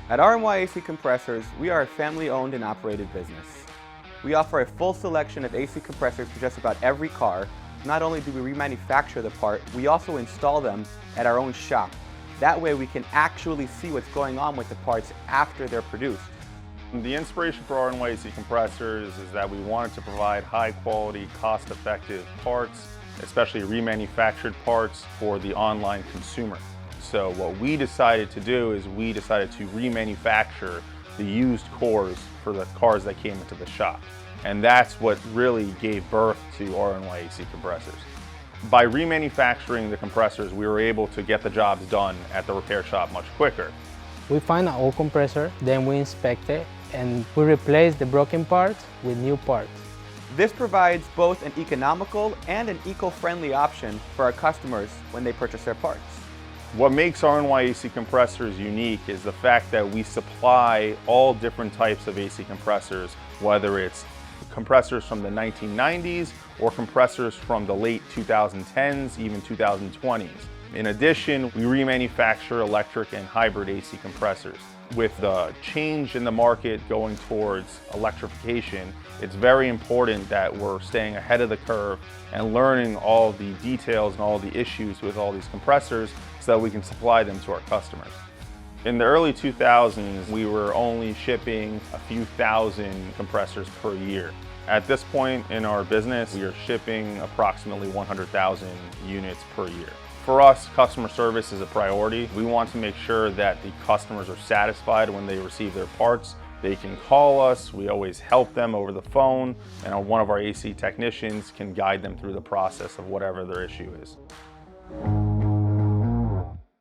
At R&Y AC Compressors, we are a family-owned and operated business. We offer a full selection of AC compressors for just about every car. Not only do we remanufacture the part, we also install them at our own shop. That way we can actually see what's going on with the parts after they're produced. The inspiration for R&Y AC Compressors is that we wanted to provide high-quality, cost-effective parts, especially remanufactured parts for the online consumer. So what we decided to do is we decided to remanufacture the used cores for the cars that came into the shop. And that's what really gave birth to R&Y AC Compressors. By remanufacturing the compressors, we were able to get the jobs done at the repair shop much quicker. We find an old compressor, then we inspect it, and we replace the broken parts with new parts. This provides both an economical and an eco-friendly option for our customers when they purchase their parts. What makes R&Y AC Compressors unique is the fact that we supply all different types of AC compressors, whether it's compressors from the 1990s or compressors from the late 2010s, even 2020s. In addition, we remanufacture electric and hybrid AC compressors. With the change in the market going towards electrification, it's very important that we're staying ahead of the curve and learning all the details and all the issues with all these compressors so that we can supply them to our customers. In the early 2000s, we were only shipping a few thousand compressors per year. At this point in our business, we are shipping approximately 100,000 units per year. For us, customer service is a priority. We want to make sure that the customers are satisfied when they receive their parts. They can call us, we always help them over the phone, and one of our AC technicians can guide them through the process of whatever their issue is.